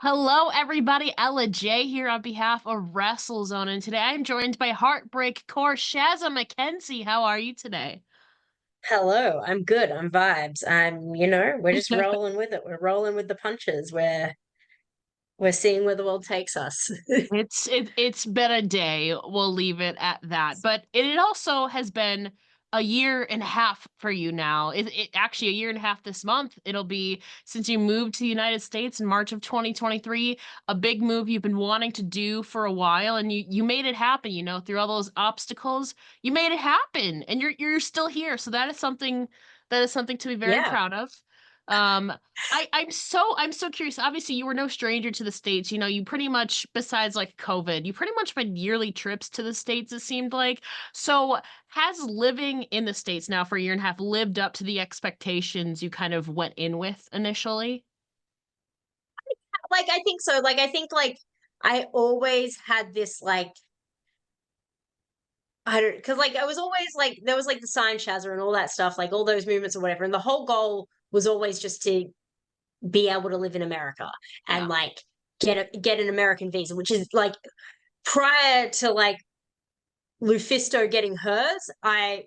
Hello, everybody. Ella J here on behalf of WrestleZone, and today I'm joined by HEARTBREAKcore Shazza McKenzie. How are you today? Hello, I'm good. I'm vibes. We're just rolling with it. We're rolling with the punches. We're seeing where the world takes us. It's been a day. We'll leave it at that. But it also has been a year and a half for you now. It actually a year and a half this month. It'll be since you moved to the United States in March of 2023, a big move you've been wanting to do for a while, and you made it happen, through all those obstacles. You made it happen, and you're still here. So that is something to be very Yeah. proud of. Um I'm so curious. Obviously, you were no stranger to the States. You pretty much, besides like COVID, you pretty much made yearly trips to the States, it seemed like. So has living in the States now for a year and a half lived up to the expectations you kind of went in with initially? I think so. I think I always had this I don't because I was always there was the sign Shazza and all that stuff, like all those movements or whatever. And the whole goal was always just to be able to live in America and Yeah. get an American visa, which is prior to Lufisto getting hers, I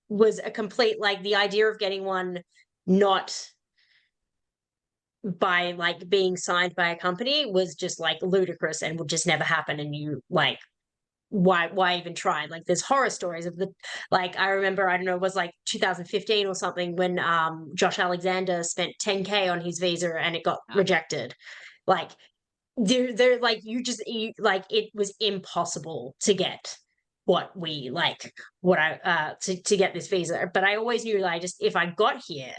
was a complete the idea of getting one not by being signed by a company was just ludicrous and would just never happen. And you why even try? There's horror stories of the I remember, I don't know, it was 2015 or something when Josh Alexander spent 10K on his visa and it got Yeah. rejected. Like they're it was impossible to get what I to get this visa. But I always knew that if I got here,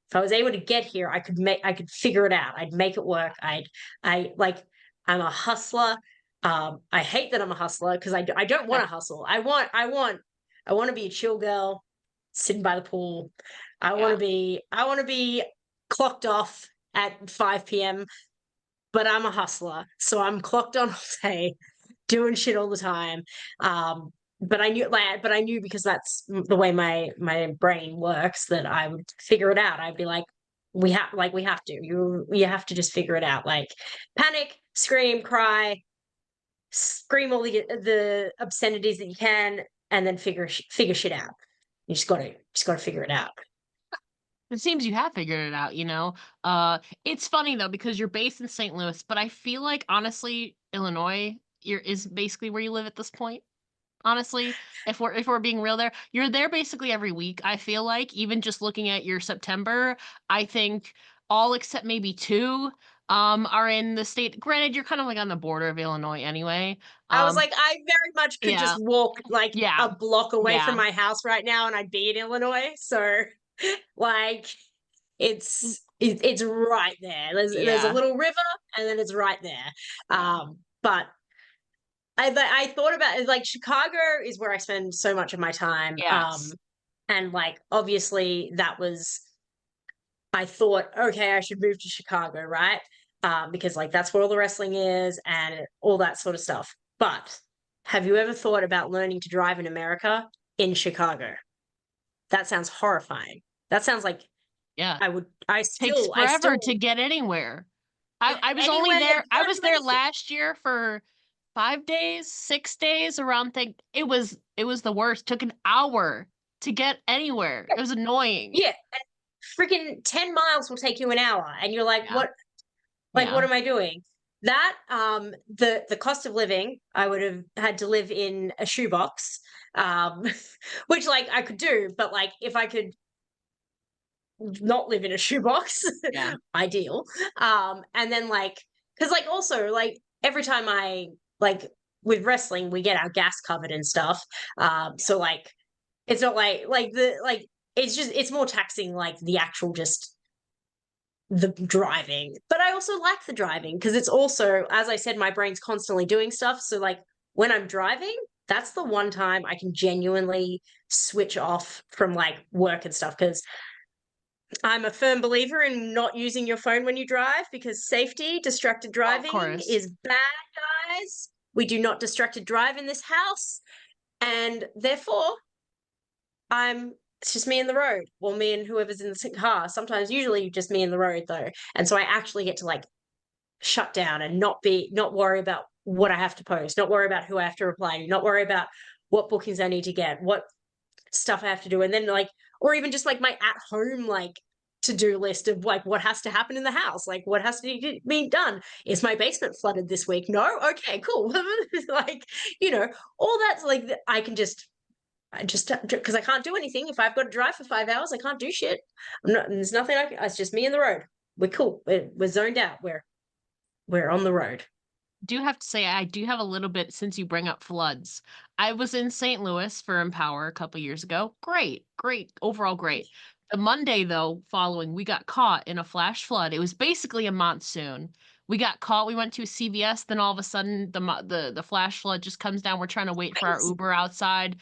if I was able to get here, I could figure it out. I'd make it work. I I'm a hustler. I hate that I'm a hustler because I don't want to hustle. I want to be a chill girl sitting by the pool. Yeah. I want to be clocked off at 5 p.m., but I'm a hustler. So I'm clocked on all day, doing shit all the time. But I knew because that's the way my brain works that I would figure it out. I'd be like, we have to. You have to just figure it out. Panic, scream, cry, scream all the obscenities that you can, and then figure shit out. You just gotta figure it out. It seems you have figured it out. It's funny though because you're based in St. Louis, but I feel like honestly, Illinois is basically where you live at this point. Honestly, if we're being real there, you're there basically every week. I feel like even just looking at your September, I think all except maybe two are in the state. Granted, you're kind of like on the border of Illinois anyway. I was Um I very much could just yeah, walk yeah, a block away from yeah. my house right now and I'd be in Illinois. So like it's right there. There's a Yeah. little river and then it's right there. Yeah. But I thought about it, Chicago is where I spend so much of my time. Yes. And obviously that was I thought, okay, I should move to Chicago, right? Because that's where all the wrestling is and all that sort of stuff. But have you ever thought about learning to drive in America in Chicago? That sounds horrifying. That sounds like Yeah. Takes I forever to still get anywhere. I was only anywhere there. I was 30 there minutes. last year for 5 days, 6 days around thing. It was the worst. Took an hour to get anywhere. It was annoying. Yeah, freaking 10 miles will take you an hour and you're like, Yeah. what Yeah. am I doing? That the cost of living, I would have had to live in a shoebox, um, which I could do, but if I could not live in a shoebox, Yeah. ideal. And then because also every time I like with wrestling, we get our gas covered and stuff. So it's not it's more taxing the actual just the driving. But I also like the driving because it's also, as I said, my brain's constantly doing stuff. So when I'm driving, that's the one time I can genuinely switch off from work and stuff because I'm a firm believer in not using your phone when you drive because safety, distracted Oh, of driving course. is bad, guys. We do not distracted drive in this house. And therefore, it's just me in the road, or me and whoever's in the car. Sometimes, usually, just me in the road though. And so I actually get to shut down and not worry about what I have to post, not worry about who I have to reply to, not worry about what bookings I need to get, what stuff I have to do. And then like, or even just like my at home, like to-do list of like what has to happen in the house, like what has to be done. Is my basement flooded this week? No? Okay, cool. Like, you know, all that's like, I just, because I can't do anything. If I've got to drive for 5 hours, I can't do shit. There's nothing it's just me and the road. We're cool. We're zoned out. We're on the road. Do have to say I do have a little bit since you bring up floods. I was in St. Louis for Empower a couple years ago. Great, great, overall great. The Monday though, following, we got caught in a flash flood. It was basically a monsoon. We got caught. We went to a CVS. Then all of a sudden, the flash flood just comes down. We're trying to wait for our Uber outside.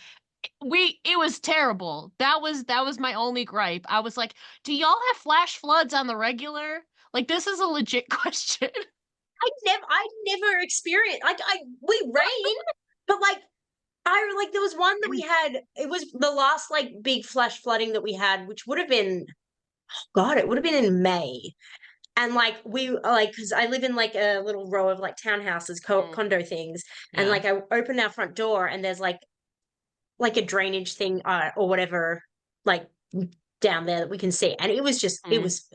It was terrible. That was my only gripe. I was like, do y'all have flash floods on the regular? Like, this is a legit question. I never experienced, we rain, but like there was one that we had, it was the last like big flash flooding that we had, which would have been, oh God, it would have been in May. And like we like, because I live in like a little row of like townhouses, condo things, and like I opened our front door and there's like a drainage thing or whatever, like down there that we can see, and it was just it was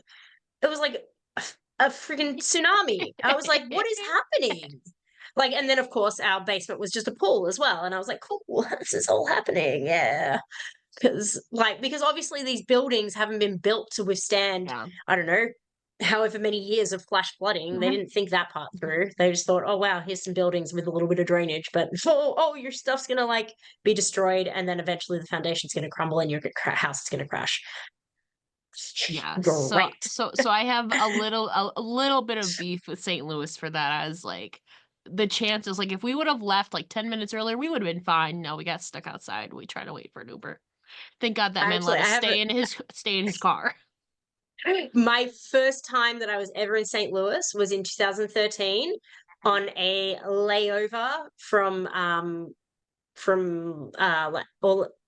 like a freaking tsunami. I was like, what is happening? Like, and then of course our basement was just a pool as well, and I was like, cool, this is all happening, yeah. Because obviously these buildings haven't been built to withstand, I don't know, however many years of flash flooding. They didn't think that part through. They just thought, oh wow, here's some buildings with a little bit of drainage, but oh, your stuff's gonna like be destroyed, and then eventually the foundation's gonna crumble and your house is gonna crash. Yeah. Great. So I have a little bit of beef with St. Louis for that, as like the chances, like if we would have left like 10 minutes earlier, we would have been fine. No, we got stuck outside. We tried to wait for an Uber. Thank God that man Actually, let I us have stay in his car. my first time that I was ever in St. Louis was in 2013 on a layover from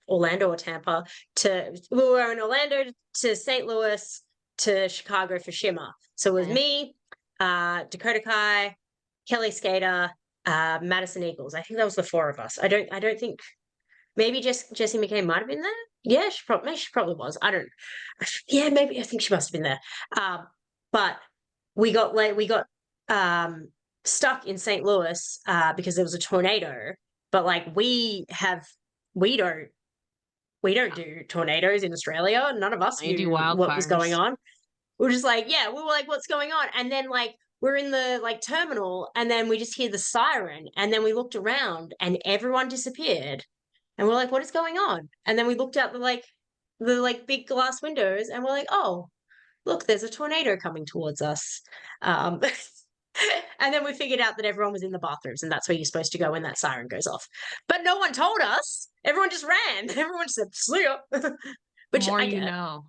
Orlando or Tampa to, we were in Orlando to St. Louis to Chicago for Shimmer. So it was me, Dakota Kai, Kelly Skater, Madison Eagles. I think that was the four of us. I don't think, maybe just Jessie McKay might have been there. Yeah, she probably was. I don't. Yeah, maybe I think she must have been there. But we got stuck in St. Louis because there was a tornado. But like we don't do tornadoes in Australia. None of us They do knew what was going wildfires. on. We were just like, yeah, we were like, what's going on? And then like we're in the like terminal, and then we just hear the siren, and then we looked around, and everyone disappeared. And we're like, what is going on? And then we looked out the big glass windows, and we're like, oh, look, there's a tornado coming towards us. Um, and then we figured out that everyone was in the bathrooms, and that's where you're supposed to go when that siren goes off. But no one told us. Everyone just ran. Everyone just said, see ya. Which More I you get. know.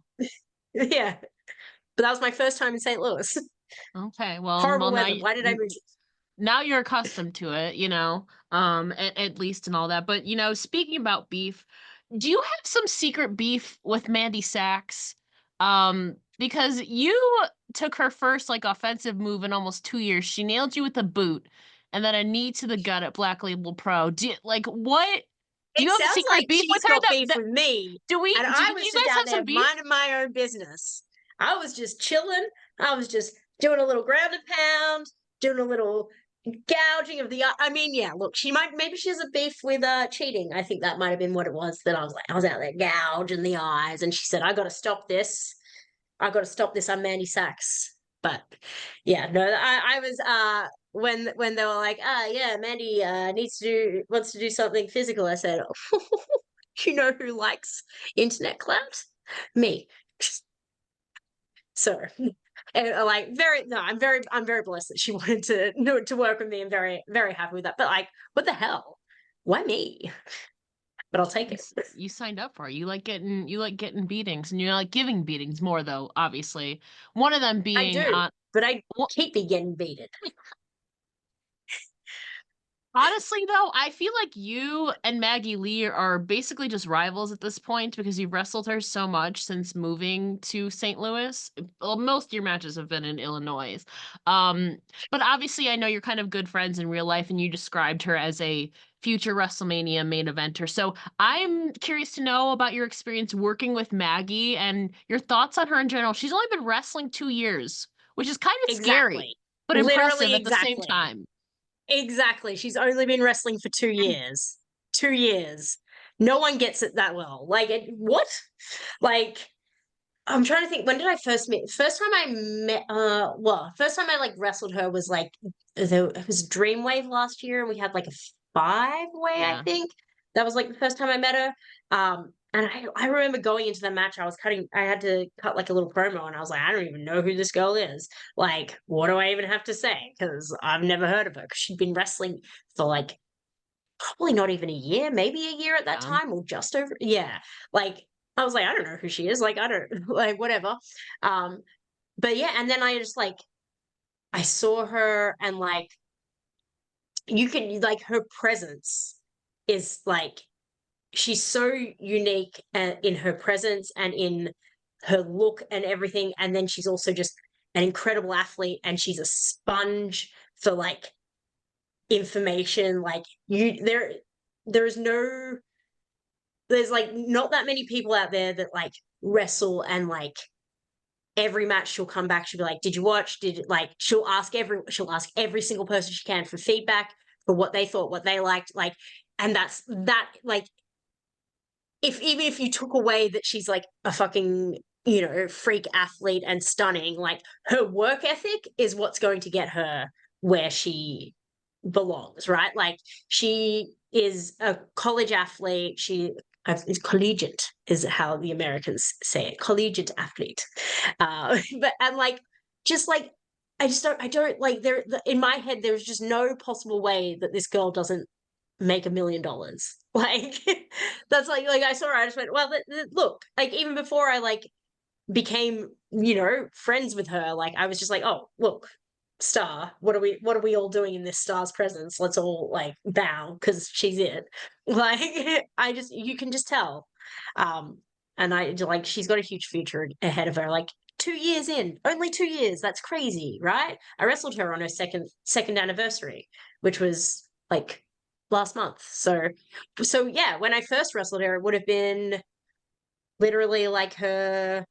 Yeah. But that was my first time in St. Louis. Okay, well, Horrible now weather. Why did I move? now you're accustomed to it, at least and all that. But speaking about beef, do you have some secret beef with Mandy Sachs? Because you took her first like offensive move in almost 2 years. She nailed you with a boot, and then a knee to the gut at Black Label Pro. What? Do It you have a sounds secret like beef with she's her? got beef with me. And Do I was you just guys out have there some beef? minding my own business. I was just chilling. I was just doing a little ground and pound, doing a little gouging of the eye. I mean, yeah, look, maybe she has a beef with cheating. I think that might have been what it was. That I was out there gouging the eyes, and she said, I gotta stop this. I gotta stop this. I'm Mandy Sachs. But yeah, no, I was when they were like, yeah, Mandy wants to do something physical. I said, oh, you know who likes internet clout? Me. So, and like I'm very blessed that she wanted to work with me. I'm very very happy with that. But like, what the hell? Why me? But I'll take it. You signed up for it. You like getting beatings, and you like giving beatings more though, obviously. One of them I being do, on but I keep getting beaten. Honestly, though, I feel like you and Maggie Lee are basically just rivals at this point because you've wrestled her so much since moving to St. Louis. Well, most of your matches have been in Illinois. Um, but obviously, I know you're kind of good friends in real life, and you described her as a future WrestleMania main eventer. So I'm curious to know about your experience working with Maggie and your thoughts on her in general. She's only been wrestling 2 years, which is kind of scary, Exactly. but impressive Literally, at the same exactly. time. Exactly. She's only been wrestling for 2 years. 2 years. No one gets it that well. Like, what? Like, I'm trying to think. When did I first meet? First time I met. First time I like wrestled her was like it was Dreamwave last year, and we had like a 5-way. I Yeah. think that was like the first time I met her. And I remember going into the match. I had to cut like a little promo, and I was like, I don't even know who this girl is. Like, what do I even have to say? Because I've never heard of her. Because she'd been wrestling for like probably not even a year, maybe a year at that Yeah. time, or just over. Yeah, like I was like, I don't know who she is. Like, I don't like whatever. Um, but yeah, and then I just like I saw her, and like you can like her presence is like she's so unique in her presence and in her look and everything. And then she's also just an incredible athlete, and she's a sponge for like information. Like there is no there's like not that many people out there that like wrestle and like every match she'll come back, she'll be like, did you watch, did like she'll ask every single person she can for feedback, for what they thought, what they liked, like. And that's that, like, if even if you took away that she's like a fucking freak athlete and stunning, like her work ethic is what's going to get her where she belongs, right? Like she is a college athlete. She is collegiate, is how the Americans say it, collegiate athlete. But and like just like I don't like there in my head. There's just no possible way that this girl doesn't make $1 million. Like that's like I saw her, I just went, well, look, like even before I like became friends with her, like I was just like, oh look, star, what are we all doing in this star's presence? Let's all like bow because she's it. Like I just you can just tell. um and I like she's got a huge future ahead of her. Like 2 years in, only 2 years, that's crazy, right? I wrestled her on her second anniversary, which was like last month. So yeah, when I first wrestled her, it would have been literally like her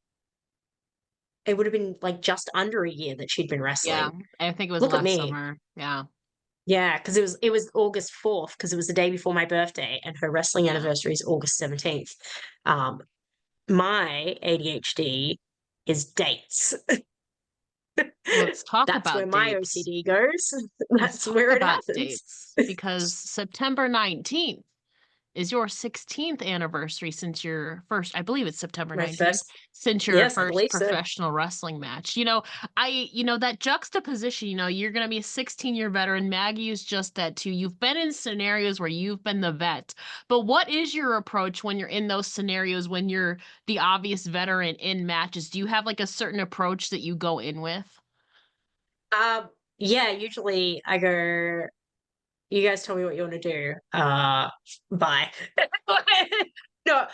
it would have been like just under a year that she'd been Yeah, wrestling. I think it was Look at last me. summer. Yeah, Yeah, because it was August 4th, because it was the day before my birthday, and her wrestling yeah. anniversary is August 17th. Um, my ADHD is dates. Let's talk That's where about my dates. OCD goes. Let's That's talk where it about happens. dates because September 19th is your 16th anniversary since your first, I believe it's September My 19th, first, since your yes, I first believe so. professional wrestling match. That juxtaposition, you're going to be a 16-year veteran. Maggie is just that too. You've been in scenarios where you've been the vet. But what is your approach when you're in those scenarios when you're the obvious veteran in matches? Do you have like a certain approach that you go in with? Yeah, usually I go, you guys tell me what you want to do. Bye. No,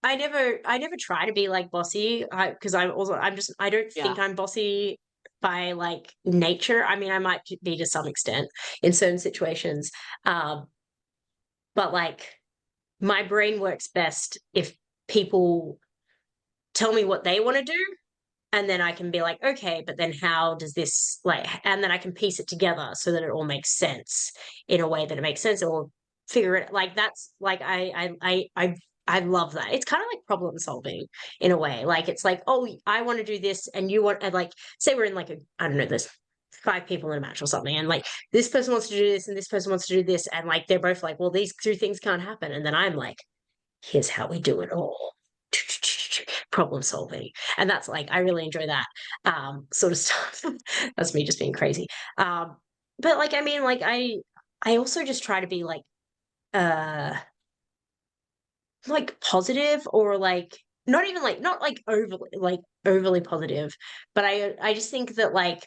I never try to be like bossy, because I don't Yeah. think I'm bossy by like nature. I mean, I might be to some extent in certain situations. Um, but like my brain works best if people tell me what they want to do, and then I can be like, okay, but then how does this like, and then I can piece it together so that it all makes sense in a way that it makes sense, or figure it like that's like I love that. It's kind of like problem solving in a way. Like it's like, oh, I want to do this, and you want, and like say we're in like I don't know, there's 5 people in a match or something, and like this person wants to do this and this person wants to do this, and like they're both like, well, these two things can't happen, and then I'm like, here's how we do it all. Problem solving. And that's like I really enjoy that sort of stuff. That's me just being crazy. But like I mean, like I also just try to be uh like positive, or like not even like not like overly positive, but I just think that like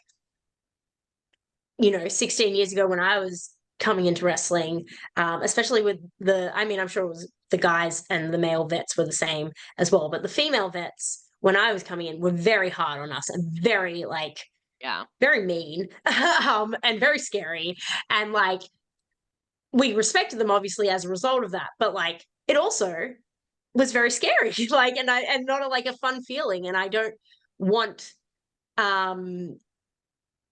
16 years ago when I was coming into wrestling, especially with I'm sure it was the guys and the male vets were the same as well, but the female vets, when I was coming in, were very hard on us and very, like, Yeah. very mean, and very scary. And, like, we respected them obviously as a result of that, but, like, it also was very scary, like, and not a, like, a fun feeling. And want, um,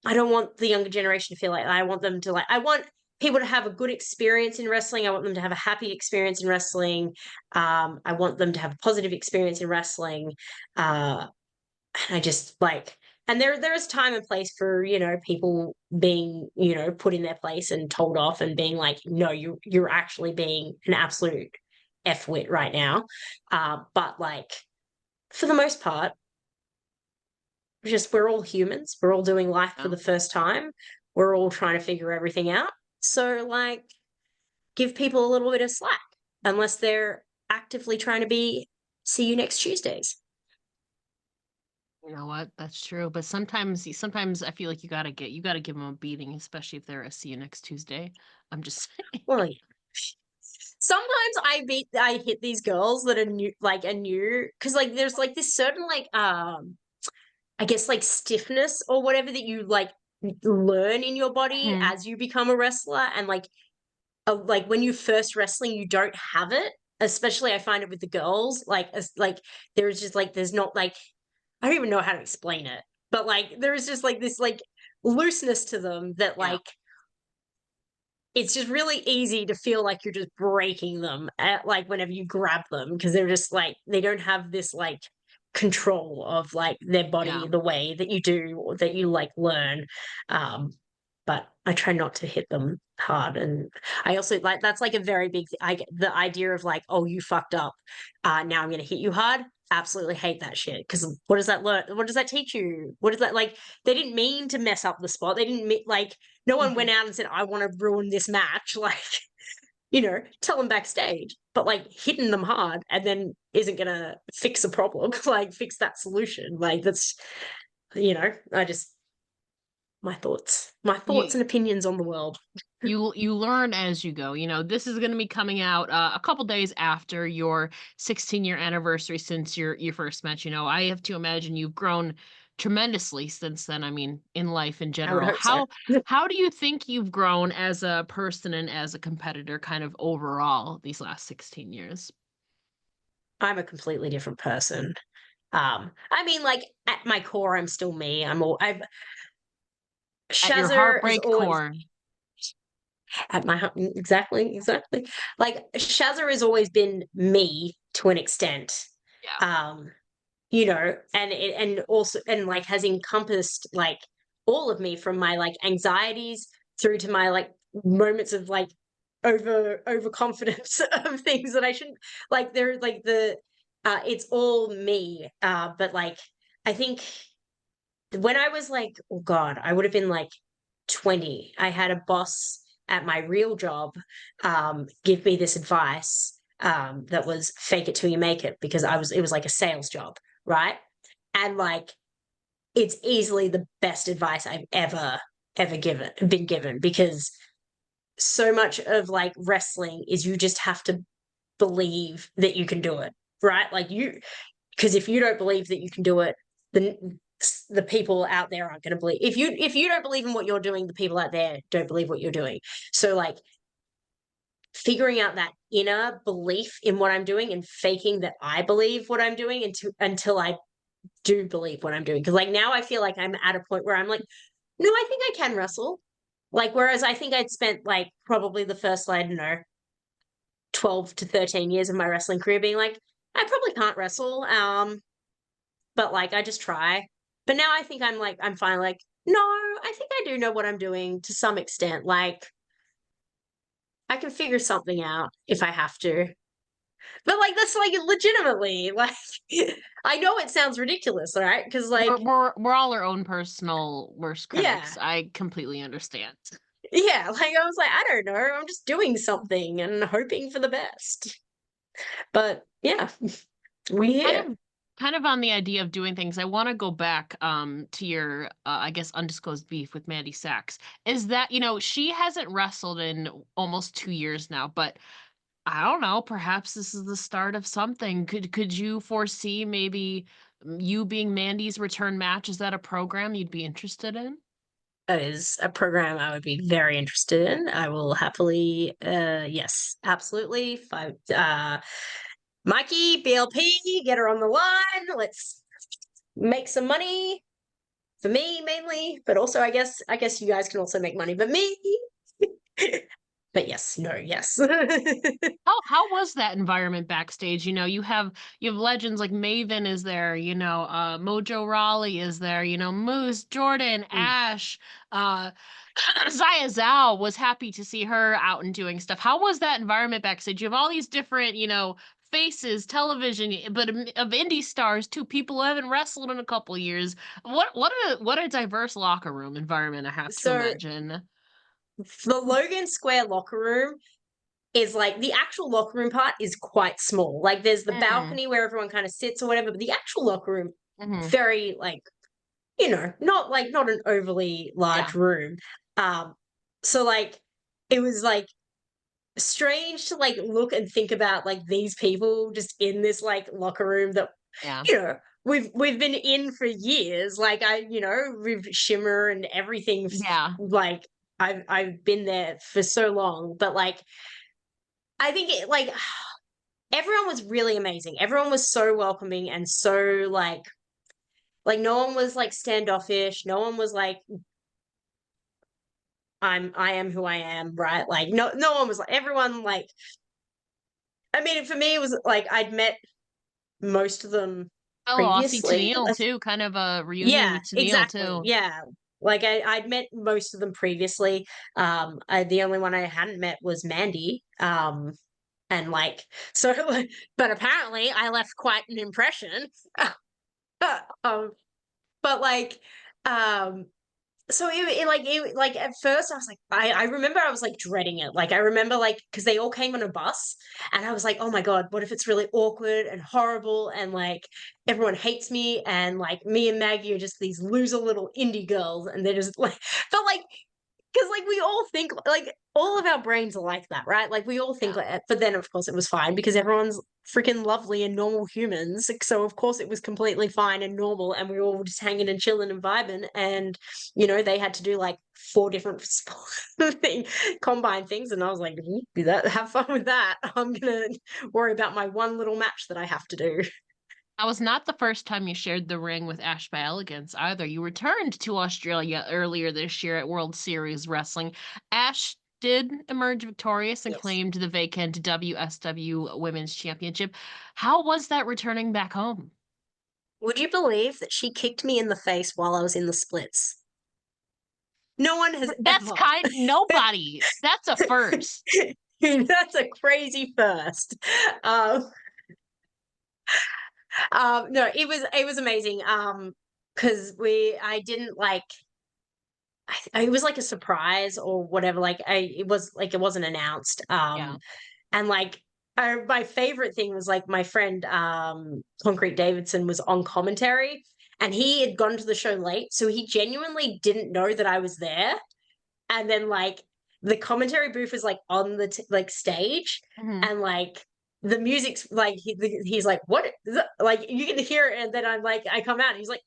I don't want the younger generation to feel like that. I want them to, like, I want people to have a good experience in wrestling. I want them to have a happy experience in wrestling. I want them to have a positive experience in wrestling. And I just, like, and there is time and place for, people being, put in their place and told off and being like, no, you're actually being an absolute F-wit right now. But, like, for the most part, we're all humans. We're all doing life for Yeah. the first time. We're all trying to figure everything out. So, like, give people a little bit of slack unless they're actively trying to be see you next Tuesdays. You know what? That's true. But sometimes I feel like you gotta give them a beating, especially if they're a see you next Tuesday. I'm just saying. Well, yeah. Sometimes I hit these girls that are new because, like, there's, like, this certain, like, I guess, like, stiffness or whatever that you, like, learn in your body Mhm. as you become a wrestler. And, like, when you first wrestling, you don't have it. Especially, I find it with the girls. Like, there's just, like, there's not, like, I don't even know how to explain it, but, like, there is just, like, this, like, looseness to them that, Yeah. like, it's just really easy to feel like you're just breaking them at, like, whenever you grab them, because they're just, like, they don't have this, like, control of, like, their Yeah. body the way that you do, or that you, like, learn. um but I try not to hit them hard. And I also, like, that's, like, a very big I get the idea of, like, oh, you fucked up, now I'm gonna hit you hard. Absolutely hate that shit, because what does that teach you? What is that, like? They didn't mean to mess up the spot. They didn't like, no one Mhm. went out and said, I want to ruin this match. Like, tell them backstage. But, like, hitting them hard and then isn't gonna fix a problem, like, fix that solution. Like, that's, I just, my thoughts You and opinions on the world. you learn as you go. This is going to be coming out a couple days after your 16-year anniversary since your first match. I have to imagine you've grown tremendously since then. I mean, in life in I would general. hope so. How do you think you've grown as a person and as a competitor kind of overall these last 16 years? I'm a completely different person. I mean, like, at my core, I'm still me. I've At your Shazza has heartbreak always core. at my exactly, exactly. Like, Shazza has always been me to an extent. Yeah. Um, and also, and, like, has encompassed, like, all of me, from my, like, anxieties through to my, like, moments of, like, overconfidence of things that I shouldn't, like, they're like the it's all me. But, like, I think when I was, like, oh god, I would have been, like, 20, I had a boss at my real job give me this advice, that was fake it till you make it, because it was like a sales job, right? And, like, it's easily the best advice I've ever been given, because so much of, like, wrestling is you just have to believe that you can do it, right? Like, because if you don't believe that you can do it, then the people out there aren't going to believe. If you don't believe in what you're doing, the people out there don't believe what you're doing. So, like, figuring out that inner belief in what I'm doing and faking that I believe what I'm doing until I do believe what I'm doing. Because, like, now I feel like I'm at a point where I'm like, no, I think I can wrestle. Like, whereas I think I'd spent, like, probably the first, I don't know, 12 to 13 years of my wrestling career being like, I probably can't wrestle. But, like, I just try. But now I think I'm finally like, no, I think I do know what I'm doing to some extent. Like, I can figure something out if I have to. But, like, that's, like, legitimately, like, I know it sounds ridiculous, right? Because, We're like, we're we're all our own personal worst yeah, critics. I completely understand. yeah. Like, I was like, I don't know, I'm just doing something and hoping for the best. But yeah, we Kind here. of Kind of on the idea of doing things, I want to go back to your I guess undisclosed beef with Mandy Sachs. Is that, she hasn't wrestled in almost 2 years now, but I don't know, perhaps this is the start of something. Could you foresee maybe you being Mandy's return match? Is that a program you'd be interested in? That is a program I would be very interested in. I will happily, yes, absolutely. Mikey, BLP, get her on the line. Let's make some money for me mainly, but also I guess you guys can also make money, but me. But yes, no, yes. How was that environment backstage? You have legends like Maven is there, Mojo Raleigh is there, Moose, Jordan, Ash, uh Zaya Zhao was happy to see her out and doing stuff. How was that environment backstage? You have all these different, faces, television, but of indie stars too. People who haven't wrestled in a couple years. What a diverse locker room environment I have to So imagine. the Logan Square locker room is like the actual locker room part is quite small. Like there's the Mm, balcony where everyone kind of sits or whatever, but the actual locker room, hmm. very like, not an overly Yeah, large room. Um, so like it was like strange to like look and think about like these people just in this like locker room that yeah, we've been in for years. Like with Shimmer and everything. yeah. Like I've been there for so long, but like I think it like everyone was really amazing. Everyone was so welcoming and so like no one was like standoffish. No one was like I am who I am, right? Like no one was like everyone like I mean for me it was like I'd met most of them Oh, Aussie previously. Tennille too, kind of a reunion Yeah, with Tennille exactly. too. Yeah. Like I'd met most of them previously. The only one I hadn't met was Mandy. And like so but apparently I left quite an impression. um, but like um so like at first I was like I remember I was like dreading it. Like I remember like because they all came on a bus and I was like, oh my God, what if it's really awkward and horrible and like everyone hates me and like me and Maggie are just these loser little indie girls and they're just like but like because like we all think like all of our brains are like that, right? Like we all think Yeah. like that. But then of course it was fine because everyone's freaking lovely and normal humans. So of course it was completely fine and normal, and we were all just hanging and chilling and vibing. And they had to do like four different combine things, and I was like, do that, have fun with that. I'm gonna worry about my one little match that I have to do. That was not the first time you shared the ring with Ash by Elegance either. You returned to Australia earlier this year at World Series Wrestling. Ash did emerge victorious and Yes. claimed the vacant WSW Women's Championship. How was that returning back home? Would you believe that she kicked me in the face while I was in the splits? No one has That's ever. nobody. That's a first. That's a crazy first. Um, no, it was amazing. Because I didn't like. It was like a surprise or whatever. Like it wasn't announced. Yeah. And like my favorite thing was like my friend Concrete Davidson was on commentary, and he had gone to the show late, so he genuinely didn't know that I was there. And then like the commentary booth is like on the like stage, Hmm. and like the music's like he's like what is that? Like you can hear it, and then I'm like I come out and he's like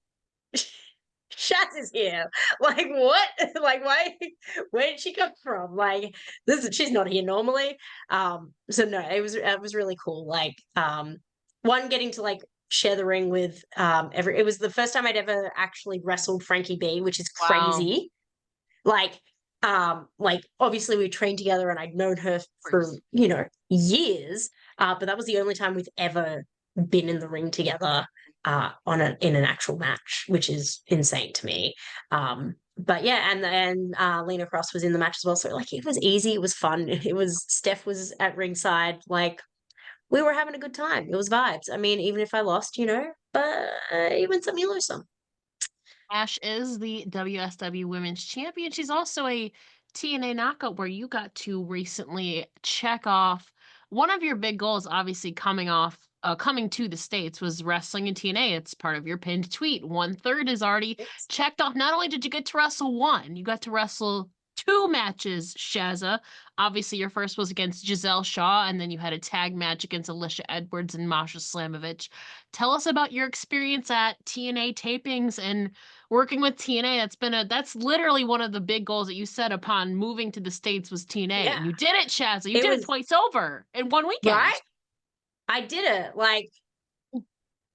Shaz is here. Like what? Like why? Where did she come from? Like she's not here normally. So no, it was really cool. Like one getting to like share the ring with it was the first time I'd ever actually wrestled Frankie B, which is Wow. crazy. Like obviously we trained together and I'd known her for First. years, but that was the only time we've ever been in the ring together in an actual match, which is insane to me. But yeah, and then Lena Cross was in the match as well, so like it was easy, it was fun. It was Steph was at ringside, like we were having a good time. It was vibes. I mean, even if I lost, but you win some, you lose some. Ash is the WSW Women's Champion. She's also a TNA knockout where you got to recently check off one of your big goals, obviously coming off coming to the States was wrestling in TNA. It's part of your pinned tweet. 1/3 is already checked off. Not only did you get to wrestle one, you got to wrestle two matches, Shazza. Obviously, your first was against Giselle Shaw, and then you had a tag match against Alicia Edwards and Masha Slamovich. Tell us about your experience at TNA tapings and working with TNA. That's literally one of the big goals that you set upon moving to the States was TNA. Yeah. And you did it, Shazza. You It did it was twice over in one right. weekend. I did it. Like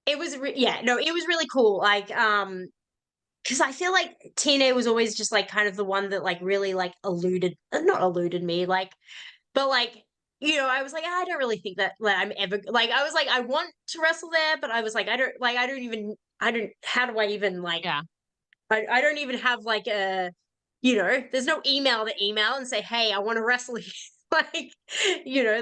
it was, yeah, no, it was really cool. Like, because I feel like TNA was always just like kind of the one that like really like not eluded me, like, but like, I was like, I don't really think that I'm ever like, I was like, I want to wrestle there, but I was like, how do I even like, Yeah. I don't even have like there's no email to email and say, hey, I want to wrestle here. Like,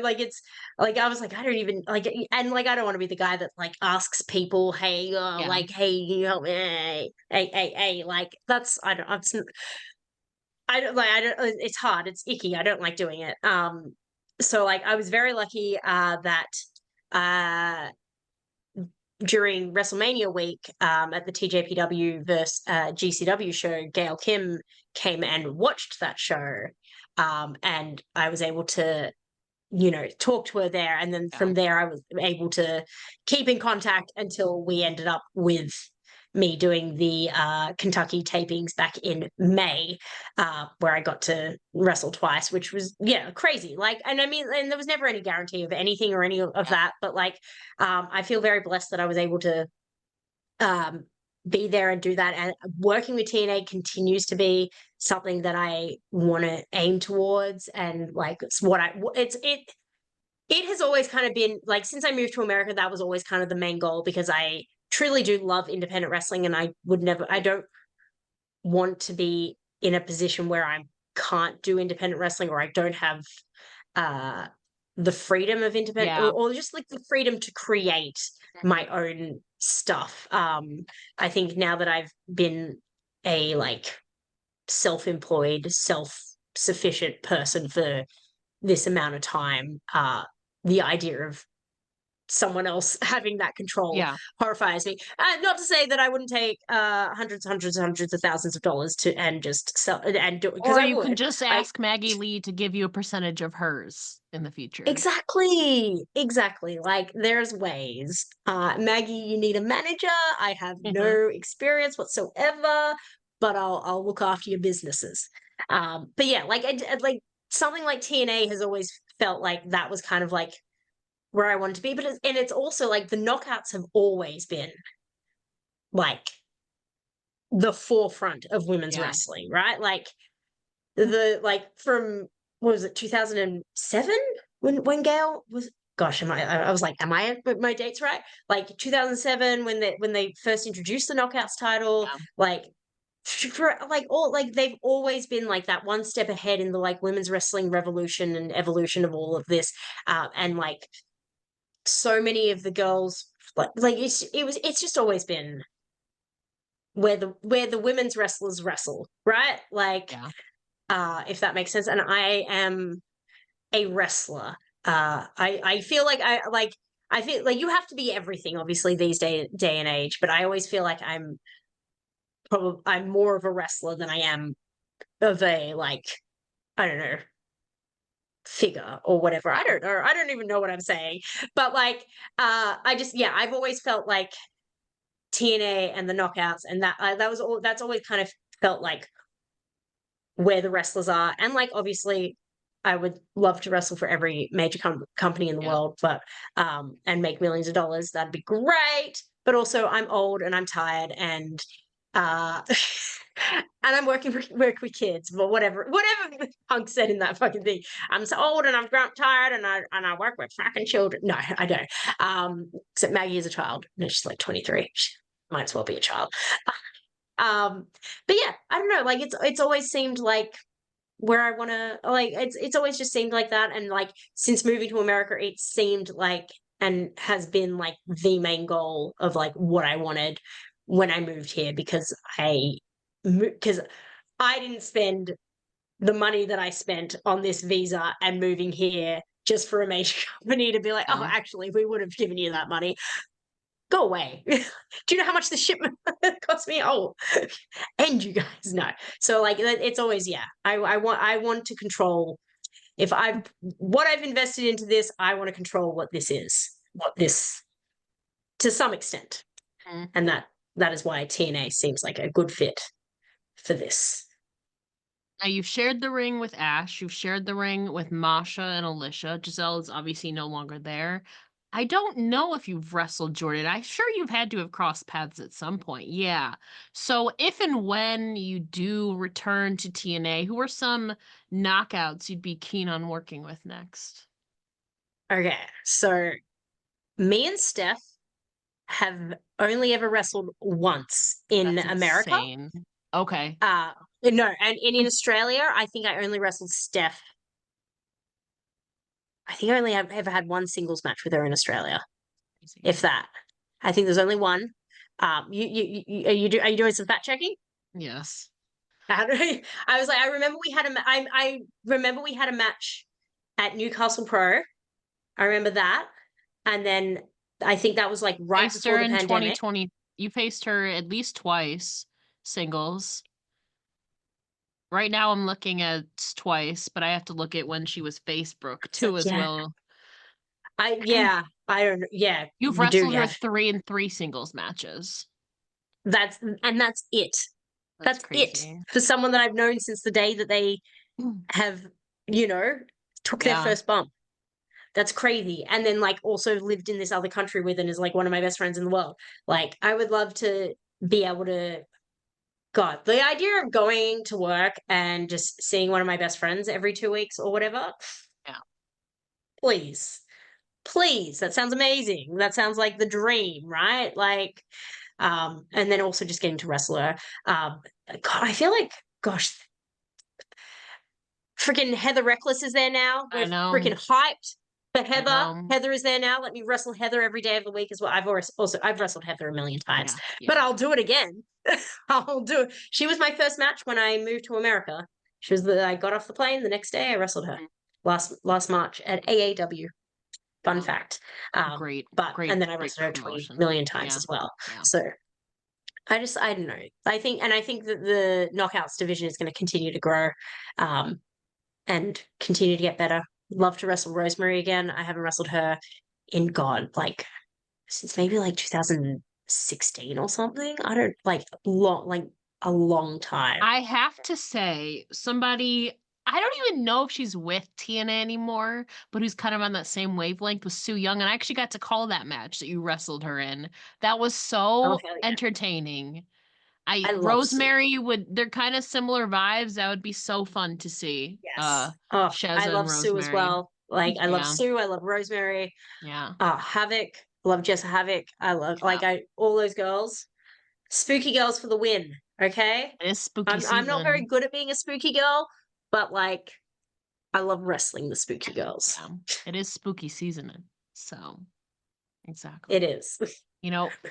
like it's like I was like, I don't even like, and like I don't want to be the guy that like asks people, hey, Yeah. like, hey, you help me, hey, like that's I don't like I don't it's hard, it's icky. I don't like doing it. So like I was very lucky that uh during WrestleMania week at the TJPW versus GCW show, Gail Kim came and watched that show. And I was able to, talk to her there. And then Yeah. from there, I was able to keep in contact until we ended up with me doing the Kentucky tapings back in May, where I got to wrestle twice, which was, crazy. Like, and I mean, and there was never any guarantee of anything or any of Yeah. that. But like, I feel very blessed that I was able to um, be there and do that. And working with TNA continues to be something that I want to aim towards. And like, it has always kind of been like, since I moved to America, that was always kind of the main goal, because I truly do love independent wrestling. And I don't want to be in a position where I can't do independent wrestling, or I don't have uh the freedom of independent, Yeah. or just like the freedom to create my own stuff. I think now that I've been a like self-employed, self-sufficient person for this amount of time, the idea of someone else having that control Yeah. horrifies me. Not to say that I wouldn't take hundreds of thousands of dollars to and just sell and do it, because Or I you can would. just I ask Maggie Lee to give you a percentage of hers in the future. exactly. Like there's ways. Maggie, you need a manager. I have Mhm. no experience whatsoever, but I'll look after your businesses. But yeah, like like something like TNA has always felt like that was kind of like where I wanted to be. But it's also like the knockouts have always been like the forefront of women's Yeah. wrestling, right? Like from what was it, 2007, when Gail was, gosh, I was like, am I at my dates right? Like 2007, when they first introduced the knockouts title, Yeah. like for like all like they've always been like that one step ahead in the like women's wrestling revolution and evolution of all of this. And like so many of the girls, like it's just always been where the women's wrestlers wrestle, right? Like, Yeah. if that makes sense. And I am a wrestler. I feel like I feel like you have to be everything, obviously, these day and age. But I always feel like I'm more of a wrestler than I am of a like, I don't know, figure or whatever. I don't know. I don't even know what I'm saying. But like, I just, yeah, I've always felt like TNA and the knockouts, and that's always kind of felt like where the wrestlers are. And like obviously I would love to wrestle for every major company in the Yeah. world, but and make millions of dollars. That'd be great. But also I'm old and I'm tired, and uh and I'm work with kids, but whatever Punk said in that fucking thing. I'm so old and I'm tired, and I work with fucking children. No, I don't. Except Maggie is a child. No, she's like 23. She might as well be a child. Um, but yeah, I don't know. Like it's always seemed like where I want to, like it's always just seemed like that. And like since moving to America, it seemed like, and has been like the main goal of like what I wanted when I moved here, because I didn't spend the money that I spent on this visa and moving here just for a major company to be like, oh, Yeah. actually, we would have given you that money. Go away. Do you know how much the shipment cost me? Oh, and you guys know. So like, it's always, yeah, I want to control. If what I've invested into this, I want to control what this is, what this, to some extent. Mhm. And that is why TNA seems like a good fit for this. Now you've shared the ring with Ash, you've shared the ring with Masha and Alicia. Giselle is obviously no longer there. I don't know if you've wrestled Jordan. I'm sure you've had to have crossed paths at some point. Yeah. So if and when you do return to TNA, who are some knockouts you'd be keen on working with next? Okay, so me and Steph have only ever wrestled once in That's America. insane. Okay. No, and in Australia, I think I only wrestled Steph. I think I only have ever had one singles match with her in Australia, if that. I think there's only one. Are you doing some fact checking? Yes. I was like, I remember we had I remember we had a match at Newcastle Pro. I remember that, and then I think that was like right Faced her before the in pandemic. 2020. You faced her at least twice, singles. Right now I'm looking at twice, but I have to look at when she was face Brooke So too as yeah, well. I don't know. Yeah, You've you do. wrestled her Yeah, 3 and 3 singles matches. that's it. That's That's it crazy. for someone that I've known since the day that they have, you know, took their Yeah. first bump. That's crazy. And then like also lived in this other country with and is like one of my best friends in the world. Like I would love to be able to, God, the idea of going to work and just seeing one of my best friends every 2 weeks or whatever, Yeah. please. Please. That sounds amazing. That sounds like the dream, right? Like, and then also just getting to wrestle her. God, I feel like, gosh, freaking Heather Reckless is there now. I We're know. freaking hyped for I Heather. know. Heather is there now. Let me wrestle Heather every day of the week as well. I've wrestled Heather a million times, Yeah. but Yeah. I'll do it again. I'll do it. She was my first match when I moved to America. I got off the plane the next day. I wrestled her Mhm. last March at AAW. Fun Yeah. fact. Great. And Great. then I Great wrestled her 20 promotion. million times Yeah. as well. Yeah. So I don't know. I think that the knockouts division is going to continue to grow. And continue to get better. Love to wrestle Rosemary again. I haven't wrestled her in God, like since maybe like 2016 or something. I don't like a long time. I have to say, somebody I don't even know if she's with TNA anymore, but who's kind of on that same wavelength with Sue Young, and I actually got to call that match that you wrestled her in. That was Oh so hell yeah. entertaining. I love Sue. Rosemary they're kind of similar vibes. That would be so fun to see. Yes. Oh, I Shazza and love Sue as Rosemary. well. Like I love Yeah. Sue, I love Rosemary, Yeah. Havoc, I love Jess Havoc. I love Yeah. I all those girls. Spooky girls for the win. Okay. It is spooky I'm not very season. good at being a spooky girl, but like I love wrestling the spooky girls. Yeah. It is spooky season. So, exactly. It is.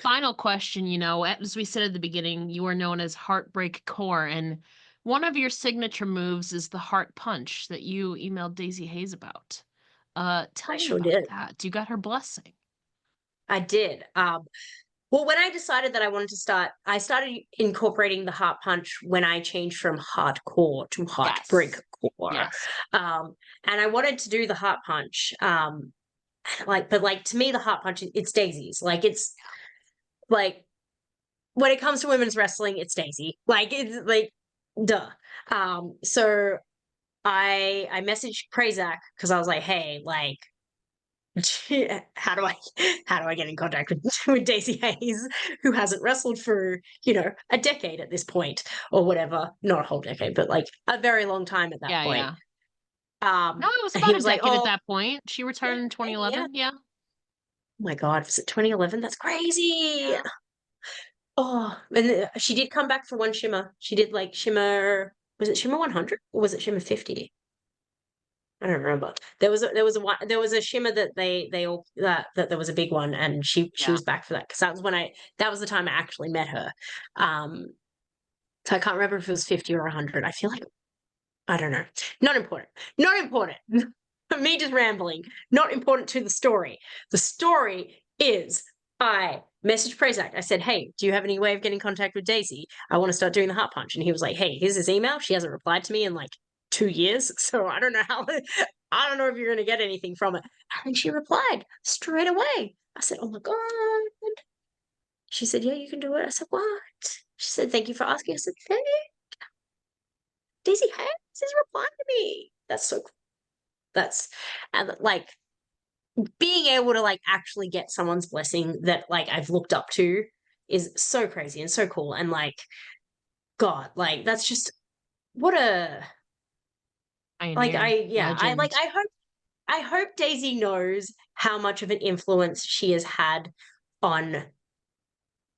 Final question, as we said at the beginning, you are known as HEARTBREAKcore, and one of your signature moves is the heart punch that you emailed Daizee Haze about. Tell I me sure about did. that. You got her blessing. I did. Well, when I decided that I wanted to start, I started incorporating the heart punch when I changed from hardcore to Yes. heartbreakcore. Yes. And I wanted to do the heart punch. But like to me, the heart punch, it's Daisy's. Like it's like when it comes to women's wrestling, it's Daizee. Like it's like duh. So I messaged Prazak because I was like, hey, like how do I get in contact with Daizee Haze, who hasn't wrestled for a decade at this point or whatever, not a whole decade, but like a very long time at that Yeah, point. yeah. No, it was And he about a was like, decade at oh that point. She yeah, retired in yeah. 2011. Yeah. Oh my God, was it 2011? That's crazy. Yeah. Oh, and she did come back for one Shimmer. She did like Shimmer. Was it Shimmer 100 or was it Shimmer 50? I don't remember. There was a Shimmer that they all that there was a big one, and she Yeah. was back for that because that was the time I actually met her. Um, so I can't remember if it was 50 or 100. I feel like I don't know. Not important. Not important. me just rambling, not important to the story. The story is I messaged Prezak. I said, hey, do you have any way of getting in contact with Daizee? I want to start doing the heart punch. And he was like, hey, here's his email. She hasn't replied to me in like 2 years. So I don't know how, I don't know if you're going to get anything from it. And she replied straight away. I said, oh my God. She said, yeah, you can do it. I said, what? She said, thank you for asking. I said, thank you. Daizee Haze is replying to me. That's so cool. That's, and like, being able to like actually get someone's blessing that like I've looked up to is so crazy and so cool. And like, God, like that's just what a like Pioneer, legend. I hope Daizee knows how much of an influence she has had on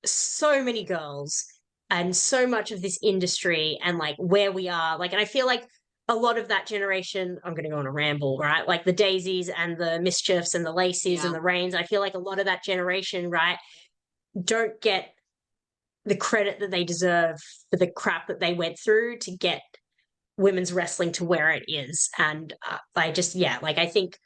so many girls and so much of this industry and like where we are. Like, and I feel like a lot of that generation, I'm going to go on a ramble, right? Like the Daisies and the Mischiefs and the Lacey's Yeah, and the Rains. I feel like a lot of that generation, right, don't get the credit that they deserve for the crap that they went through to get women's wrestling to where it is. And I just, yeah, like I think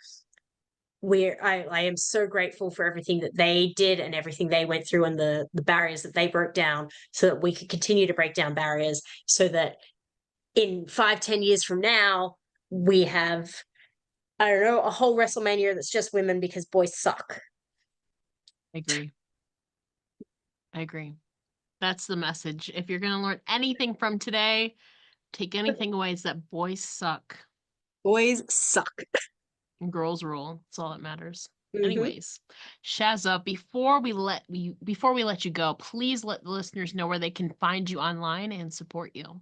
I am so grateful for everything that they did and everything they went through and the barriers that they broke down so that we could continue to break down barriers so that in 5-10 years from now we have, I don't know, a whole WrestleMania that's just women because boys suck. I agree. I agree. That's the message. If you're going to learn anything from today, take anything away, it's that boys suck Boys suck. and girls rule. That's all that matters. Mm-hmm. Anyways, Shazza, before we let you go, please let the listeners know where they can find you online and support you.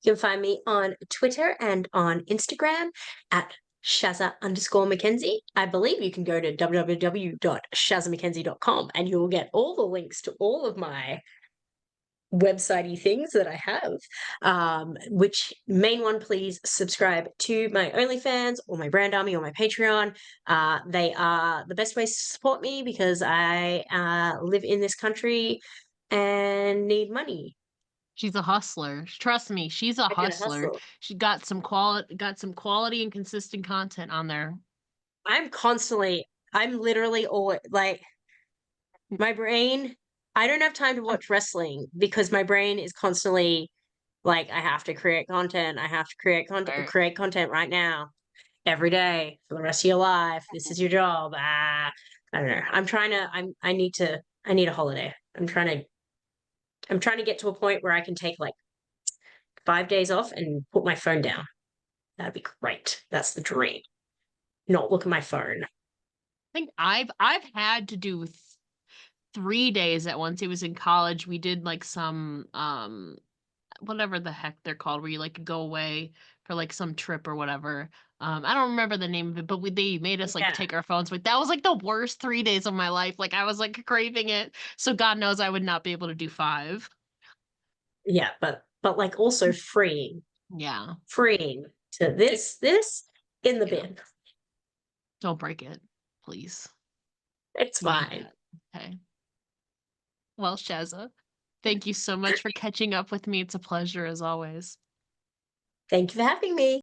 You can find me on Twitter and on Instagram at Shazza_McKenzie. I believe you can go to www.shazzamckenzie.com and you'll get all the links to all of my websitey things that I have. Which main one, please subscribe to my OnlyFans or my Brand Army or my Patreon. They are the best ways to support me because I live in this country and need money. She's a hustler. Trust me, she's a I gotta hustler. hustle. She got some quality and consistent content on there. I'm literally always like, my brain, I don't have time to watch wrestling because my brain is constantly like, I have to create content. I have to Right. create content right now, every day for the rest of your life. This is your job. I don't know. I need a holiday. I'm trying to get to a point where I can take like 5 days off and put my phone down. That'd be great. That's the dream. Not look at my phone. I think I've had to do 3 days at once. It was in college. We did like some whatever the heck they're called, where you like go away for like some trip or whatever. I don't remember the name of it, but they made us like Yeah. take our phones. But that was like the worst 3 days of my life. Like I was like craving it. So God knows I would not be able to do 5. Yeah, but like also Yeah. freeing to this in the Yeah. bin. Don't break it, please. It's We need fine. that. Okay. Well, Shazza, thank you so much for catching up with me. It's a pleasure as always. Thank you for having me.